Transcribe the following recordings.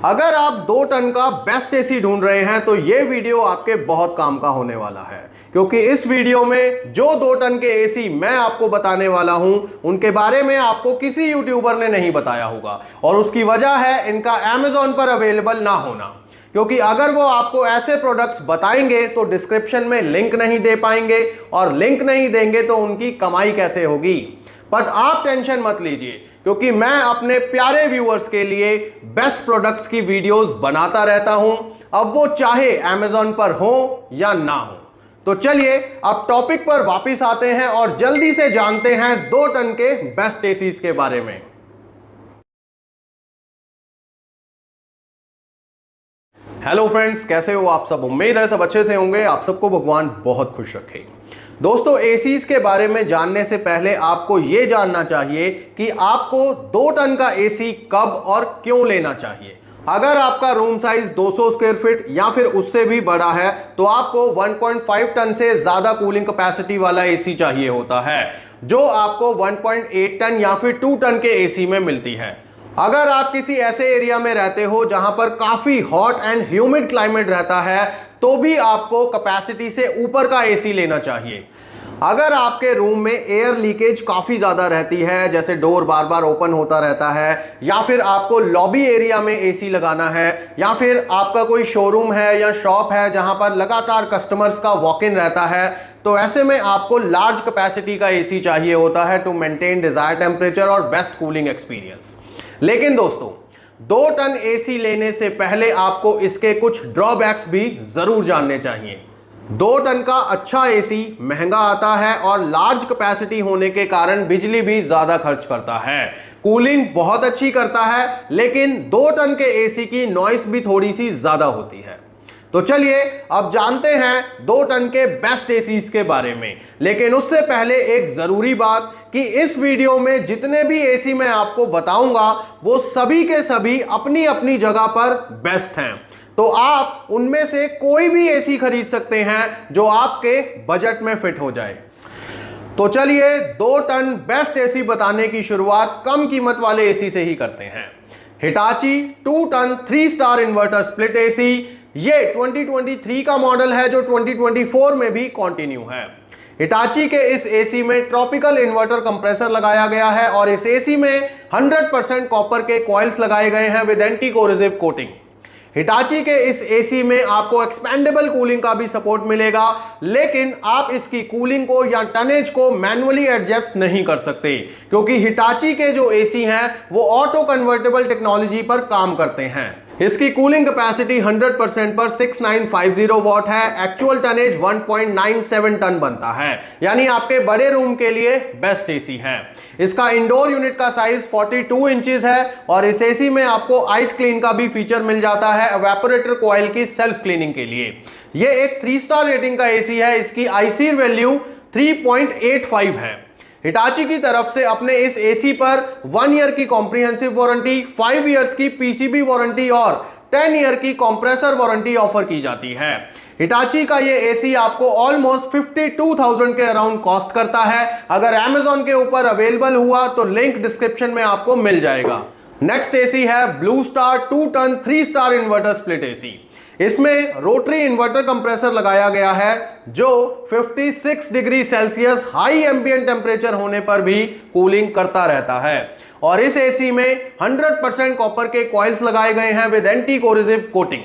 अगर आप 2 टन का बेस्ट एसी ढूंढ रहे हैं तो ये वीडियो आपके बहुत काम का होने वाला है, क्योंकि इस वीडियो में जो 2 टन के एसी मैं आपको बताने वाला हूं उनके बारे में आपको किसी यूट्यूबर ने नहीं बताया होगा। और उसकी वजह है इनका Amazon पर अवेलेबल ना होना, क्योंकि अगर वो आपको ऐसे प्रोडक्ट्स बताएंगे तो डिस्क्रिप्शन में लिंक नहीं दे पाएंगे, और लिंक नहीं देंगे तो उनकी कमाई कैसे होगी। बट आप टेंशन मत लीजिए, क्योंकि मैं अपने प्यारे व्यूअर्स के लिए बेस्ट प्रोडक्ट्स की वीडियोस बनाता रहता हूं, अब वो चाहे Amazon पर हो या ना हो। तो चलिए अब टॉपिक पर वापस आते हैं और जल्दी से जानते हैं 2 टन के बेस्ट एसीज के बारे में। हेलो फ्रेंड्स, कैसे हो आप सब? उम्मीद है सब अच्छे से होंगे। आप सबको भगवान बहुत खुश रखे। दोस्तों, एसीज के बारे में जानने से पहले आपको यह जानना चाहिए कि आपको 2 टन का एसी कब और क्यों लेना चाहिए। अगर आपका रूम साइज 200 स्क्वायर फीट या फिर उससे भी बड़ा है तो आपको 1.5 टन से ज्यादा कूलिंग कैपेसिटी वाला एसी चाहिए होता है, जो आपको 1.8 टन या फिर 2 टन के एसी में मिलती है। अगर आप किसी ऐसे एरिया में रहते हो जहां पर काफी हॉट एंड ह्यूमिड क्लाइमेट रहता है तो भी आपको कैपेसिटी से ऊपर का एसी लेना चाहिए। अगर आपके रूम में एयर लीकेज काफी ज्यादा रहती है, जैसे डोर बार बार ओपन होता रहता है, या फिर आपको लॉबी एरिया में एसी लगाना है, या फिर आपका कोई शोरूम है या शॉप है जहां पर लगातार कस्टमर्स का वॉक इन रहता है, तो ऐसे में आपको लार्ज कैपेसिटी का एसी चाहिए होता है टू मेंटेन डिजायर्ड टेम्परेचर और बेस्ट कूलिंग एक्सपीरियंस। लेकिन दोस्तों, 2 टन एसी लेने से पहले आपको इसके कुछ ड्रॉबैक्स भी जरूर जानने चाहिए। 2 टन का अच्छा एसी महंगा आता है और लार्ज कैपेसिटी होने के कारण बिजली भी ज्यादा खर्च करता है। कूलिंग बहुत अच्छी करता है, लेकिन 2 टन के एसी की नॉइस भी थोड़ी सी ज्यादा होती है। तो चलिए अब जानते हैं 2 टन के बेस्ट एसीज के बारे में। लेकिन उससे पहले एक जरूरी बात कि इस वीडियो में जितने भी एसी मैं आपको बताऊंगा वो सभी के सभी अपनी अपनी जगह पर बेस्ट हैं। तो आप उनमें से कोई भी एसी खरीद सकते हैं जो आपके बजट में फिट हो जाए। तो चलिए 2 टन बेस्ट एसी बताने की शुरुआत कम कीमत वाले एसी से ही करते हैं। Hitachi 2 ton 3 star inverter split AC, ये 2023 का मॉडल है जो 2024 में भी कंटिन्यू है। हिटाची के इस एसी में ट्रॉपिकल इन्वर्टर कंप्रेसर लगाया गया है और इस एसी में 100% कॉपर के कॉइल्स लगाए गए हैं with anti corrosive coating. Hitachi के इस एसी में आपको एक्सपेंडेबल कूलिंग का भी सपोर्ट मिलेगा, लेकिन आप इसकी कूलिंग को या टनेज को मैन्युअली एडजस्ट नहीं कर सकते, क्योंकि हिटाची के जो एसी हैं वो ऑटो कन्वर्टेबल टेक्नोलॉजी पर काम करते हैं। इसकी कूलिंग कैपेसिटी 100% पर 6950 वॉट है। एक्चुअल टनेज 1.97 टन बनता है, यानी आपके बड़े रूम के लिए बेस्ट एसी है। इसका इंडोर यूनिट का साइज 42 इंचेस है और इस एसी में आपको आइस क्लीन का भी फीचर मिल जाता है एवेपोरेटर कॉइल की सेल्फ क्लीनिंग के लिए। यह एक 3 स्टार रेटिंग का एसी है। इसकी आईसीर वैल्यू 3.85 है। हिटाची की तरफ से अपने इस एसी पर 1 ईयर की कॉम्प्रिहेंसिव वारंटी, 5 ईयर्स की पीसीबी वारंटी और 10 ईयर की कंप्रेसर वारंटी ऑफर की जाती है। हिटाची का ये एसी आपको ऑलमोस्ट 52,000 के अराउंड कॉस्ट करता है। अगर Amazon के ऊपर अवेलेबल हुआ तो लिंक डिस्क्रिप्शन में आपको मिल जाएगा। नेक्स्ट एसी है Blue Star 2 ton 3 star inverter split AC. इसमें रोटरी इन्वर्टर कंप्रेसर लगाया गया है जो 56 degree Celsius high ambient temperature होने पर भी कूलिंग करता रहता है। और इस एसी में 100% कॉपर के कॉइल्स लगाए गए हैं with anti corrosive coating.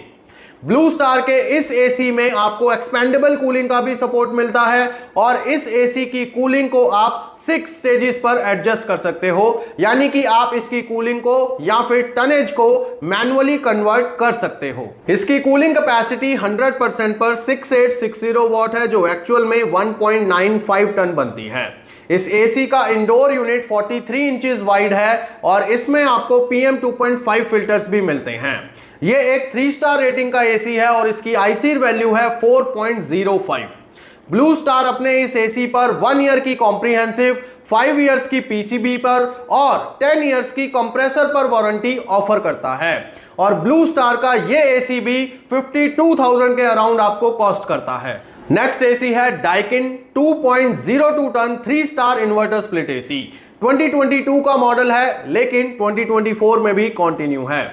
Blue star के इस एसी में आपको एक्सपेंडेबल कूलिंग का भी सपोर्ट मिलता है और इस एसी की कूलिंग को आप 6 स्टेजेस पर एडजस्ट कर सकते हो, यानी कि आप इसकी कूलिंग को या फिर टनेज को मैन्युअली कन्वर्ट कर सकते हो। इसकी कूलिंग कैपेसिटी 100% पर 6860 वॉट है, जो एक्चुअल में 1.95 टन बनती है। इस एसी का इंडोर यूनिट 43 इंचेस वाइड है और इसमें आपको PM 2.5 फिल्टर्स भी मिलते हैं। यह एक 3 स्टार रेटिंग का एसी है और इसकी आईसीर वैल्यू है 4.05। ब्लू स्टार अपने इस एसी पर 1 ईयर की कॉम्प्रिहेंसिव, 5 ईयर्स की पीसीबी पर और 10 ईयर्स की कंप्रेसर पर वारंटी ऑफर करता है। और ब्लू स्टार का यह एसी भी 52,000 के अराउंड आपको कॉस्ट करता है। नेक्स्ट एसी है Daikin 2.02 ton 3 star inverter split AC. 2022 का मॉडल है, लेकिन 2024 में भी कंटिन्यू है।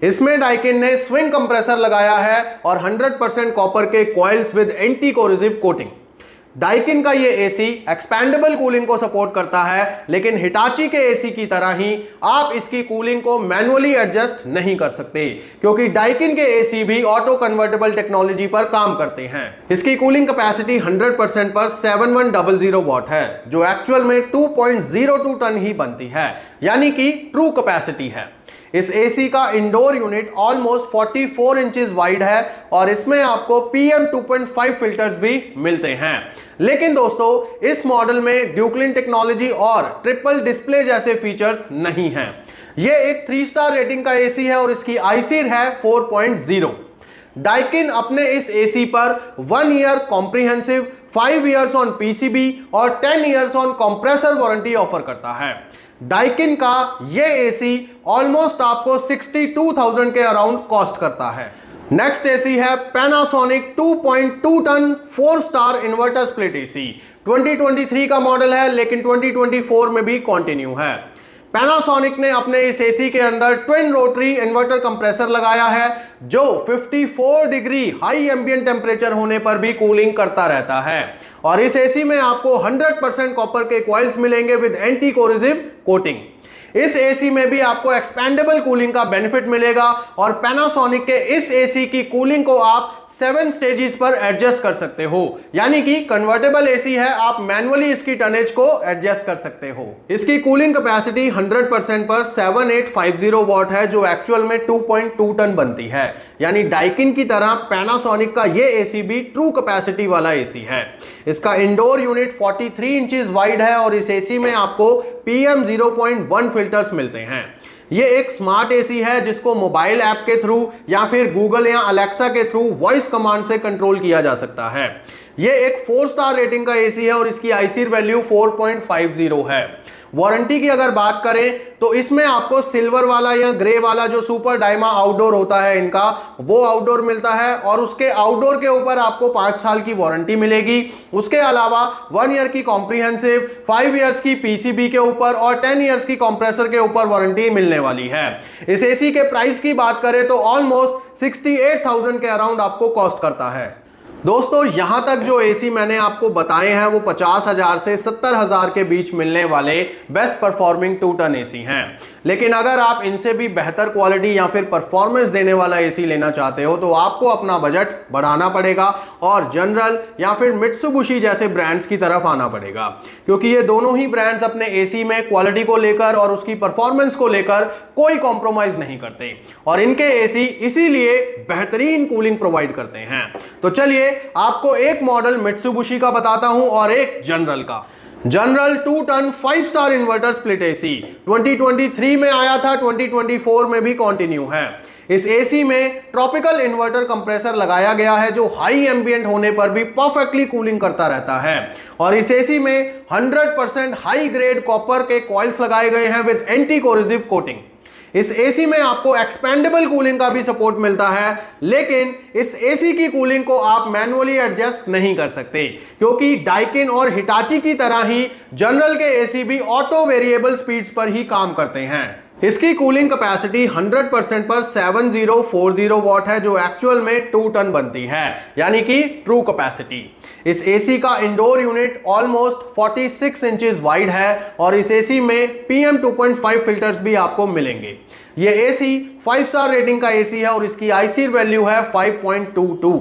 इसमें डाइकिन ने स्विंग कंप्रेसर लगाया है और 100% कॉपर के coils with anti corrosive coating. Daikin का ये एसी एक्सपैंडेबल कूलिंग को सपोर्ट करता है, लेकिन हिटाची के एसी की तरह ही आप इसकी कूलिंग को मैनुअली एडजस्ट नहीं कर सकते, क्योंकि डाइकिन के एसी भी ऑटो कन्वर्टेबल टेक्नोलॉजी पर काम करते हैं। इसकी कूलिंग कैपेसिटी 100% पर 7100 वॉट है, जो एक्चुअल में 2.02 टन ही बनती है, यानी कि ट्रू कैपेसिटी है। इस एसी का indoor unit almost 44 inches wide है और इसमें आपको PM 2.5 फिल्टर्स भी मिलते हैं। लेकिन दोस्तों इस मॉडल में ड्यूक्लिन टेक्नोलॉजी और ट्रिपल डिस्प्ले जैसे फीचर्स नहीं हैं। यह एक 3 स्टार रेटिंग का एसी है और इसकी आईसीर है 4.0। डाइकिन अपने इस एसी पर 1 year comprehensive, 5 years on PCB और 10 years on compressor warranty offer करता है। डाइकिन का ये एसी ऑलमोस्ट आपको 62,000 के अराउंड कॉस्ट करता है। नेक्स्ट एसी है Panasonic 2.2 ton 4 star inverter split AC. 2023 का मॉडल है, लेकिन 2024 में भी कंटिन्यू है। पैनासोनिक ने अपने इस एसी के अंदर ट्विन रोटरी इन्वर्टर कंप्रेसर लगाया है, जो 54 डिग्री हाई एम्बिएंट टेम्परेचर होने पर भी कूलिंग करता रहता है। और इस एसी में आपको 100% कॉपर के कॉइल्स मिलेंगे विद एंटी कोरोसिव कोटिंग। इस एसी में भी आपको एक्सपैंडेबल कूलिंग का बेनिफिट मिलेगा और पैनासोनिक के इस एसी की कूलिंग को आप 7 स्टेजेस पर एडजस्ट कर सकते हो, यानी कि कन्वर्टेबल एसी है, आप मैनुअली इसकी टनेज को एडजस्ट कर सकते हो। इसकी कूलिंग कैपेसिटी 100% पर 7850 वॉट है, जो एक्चुअल में 2.2 टन बनती है। यानी डाइकिन की तरह पैनासोनिक का ये एसी भी ट्रू कैपेसिटी वाला एसी है। इसका इंडोर यूनिट 43 इंचेस वाइड है और इस एसी में आपको PM 0.1 फिल्टर्स मिलते हैं। ये एक स्मार्ट एसी है जिसको मोबाइल ऐप के थ्रू या फिर गूगल या अलेक्सा के थ्रू वॉइस कमांड से कंट्रोल किया जा सकता है। ये एक 4 स्टार रेटिंग का एसी है और इसकी आईसीर वैल्यू 4.50 है। वारंटी की अगर बात करें तो इसमें आपको सिल्वर वाला या ग्रे वाला जो सुपर डायमा आउटडोर होता है इनका, वो आउटडोर मिलता है और उसके आउटडोर के ऊपर आपको 5 साल की वारंटी मिलेगी। उसके अलावा 1 ईयर की कॉम्प्रिहेंसिव, 5 इयर्स की PCB के ऊपर और 10 इयर्स की कंप्रेसर के ऊपर वारंटी मिलने वाली है। इस एसी के प्राइस की बात करें तो ऑलमोस्ट 68,000 के अराउंड आपको कॉस्ट करता है। दोस्तों यहां तक जो एसी मैंने आपको बताए हैं वो 50,000 से 70,000 के बीच मिलने वाले बेस्ट परफॉर्मिंग 2 टन एसी हैं। लेकिन अगर आप इनसे भी बेहतर क्वालिटी या फिर परफॉर्मेंस देने वाला एसी लेना चाहते हो तो आपको अपना बजट बढ़ाना पड़ेगा और जनरल या फिर मित्सुबिशी जैसे ब्रांड्स की तरफ आना पड़ेगा, क्योंकि ये दोनों ही ब्रांड्स अपने एसी में क्वालिटी को लेकर और उसकी परफॉर्मेंस को लेकर कोई कॉम्प्रोमाइज नहीं करते और इनके एसी इसीलिए बेहतरीन कूलिंग प्रोवाइड करते हैं। तो चलिए आपको एक मॉडल मित्सुबिशी का बताता हूं और एक जनरल का। General 2 ton 5 star inverter split AC 2023 में आया था, 2024 में भी कंटिन्यू है। इस एसी में ट्रॉपिकल इन्वर्टर कंप्रेसर लगाया गया है जो हाई एम्बिएंट होने पर भी परफेक्टली कूलिंग करता रहता है और इस एसी में 100% हाई ग्रेड कॉपर के कॉइल्स लगाए गए हैं विद एंटी कोरोसिव कोटिंग। इस एसी में आपको एक्सपेंडेबल कूलिंग का भी सपोर्ट मिलता है, लेकिन इस एसी की कूलिंग को आप मैनुअली एडजस्ट नहीं कर सकते, क्योंकि डाइकिन और हिटाची की तरह ही जनरल के एसी भी ऑटो वेरिएबल स्पीड्स पर ही काम करते हैं। इसकी कूलिंग कैपेसिटी 100% पर 7040 वॉट है, जो एक्चुअल में 2 टन बनती है, यानी कि ट्रू कैपेसिटी। इस एसी का indoor unit almost 46 inches wide है और इस एसी में PM 2.5 फिल्टर्स भी आपको मिलेंगे। ये एसी 5 स्टार रेटिंग का एसी है और इसकी आईसीर वैल्यू है 5.22।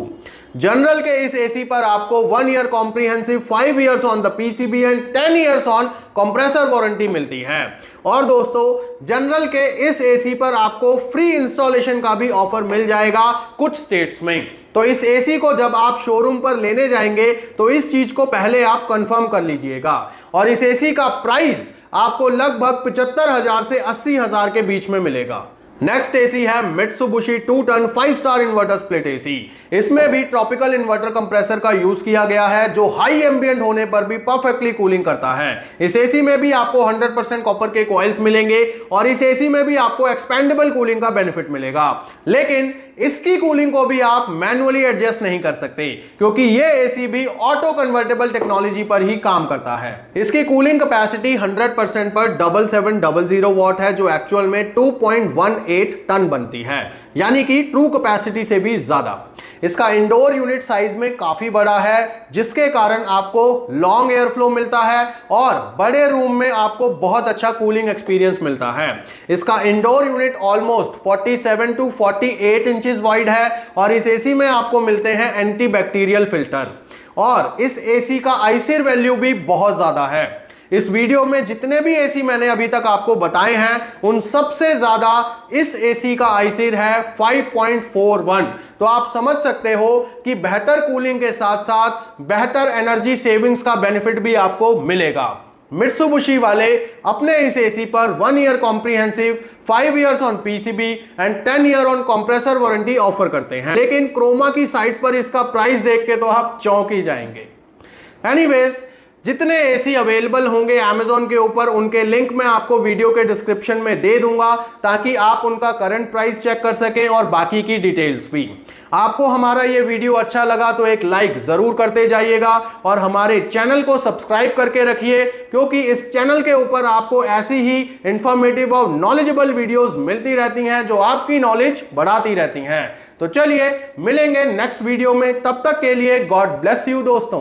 जनरल के इस एसी पर आपको 1 year comprehensive, 5 years on the PCB and 10 years on compressor warranty मिलती है। और दोस्तों जनरल के इस एसी पर आपको फ्री इंस्टॉलेशन का भी ऑफर मिल जाएगा कुछ स्टेट्स में। तो इस एसी को जब आप शोरूम पर लेने जाएंगे तो इस चीज को पहले आप कंफर्म कर लीजिएगा। और इस एसी का प्राइस आपको लगभग 75,000 से 80,000 के बीच में मिलेगा। नेक्स्ट एसी है Mitsubishi 2 ton 5 star inverter split AC. इसमें भी ट्रॉपिकल इन्वर्टर कंप्रेसर का यूज किया गया है जो हाई एम्बिएंट होने पर भी परफेक्टली कूलिंग करता है। इस एसी में भी आपको 100% कॉपर के कॉइल्स मिलेंगे और इस एसी में भी आपको एक्सपेंडेबल कूलिंग का बेनिफिट मिलेगा, लेकिन इसकी कूलिंग को भी आप मैनुअली एडजस्ट नहीं कर सकते, क्योंकि ये एसी भी ऑटो कन्वर्टेबल टेक्नोलॉजी पर ही काम करता है। इसकी कूलिंग कैपेसिटी 100% पर 7700 वॉट है, जो एक्चुअल में 2.18 1.8 टन बनती है, यानी कि ट्रू कैपेसिटी से भी ज्यादा। इसका इंडोर यूनिट साइज में काफी बड़ा है, जिसके कारण आपको लॉन्ग एयर फ्लो मिलता है और बड़े रूम में आपको बहुत अच्छा कूलिंग एक्सपीरियंस मिलता है। इसका indoor unit almost 47 to 48 inches wide है और इस एसी में आपको मिलते हैं एंटी बैक्टीरियल फिल्टर और इस एसी का आईसीआर वैल्यू भी बहुत ज्यादा है। इस वीडियो में जितने भी एसी मैंने अभी तक आपको बताए हैं उन सबसे ज्यादा इस एसी का आईसीआर है 5.41। तो आप समझ सकते हो कि बेहतर कूलिंग के साथ साथ बेहतर एनर्जी सेविंग्स का बेनिफिट भी आपको मिलेगा। मित्सुबिशी वाले अपने इस एसी पर 1 year comprehensive, 5 years on PCB and 10 year on compressor warranty offer करते हैं, लेकिन क्रोमा की साइट पर इसका प्राइस देख के तो आप चौंक ही जाएंगे। एनीवेज, जितने एसी अवेलेबल होंगे Amazon के ऊपर उनके लिंक मैं आपको वीडियो के डिस्क्रिप्शन में दे दूंगा ताकि आप उनका करंट प्राइस चेक कर सकें और बाकी की डिटेल्स भी। आपको हमारा ये वीडियो अच्छा लगा तो एक लाइक जरूर करते जाइएगा और हमारे चैनल को सब्सक्राइब करके रखिए, क्योंकि इस चैनल के ऊपर आपको ऐसी ही इंफॉर्मेटिव और नॉलेजेबल वीडियोस मिलती रहती हैं जो आपकी नॉलेज बढ़ाती रहती हैं। तो चलिए मिलेंगे नेक्स्ट वीडियो में, तब तक के लिए गॉड ब्लेस यू दोस्तों।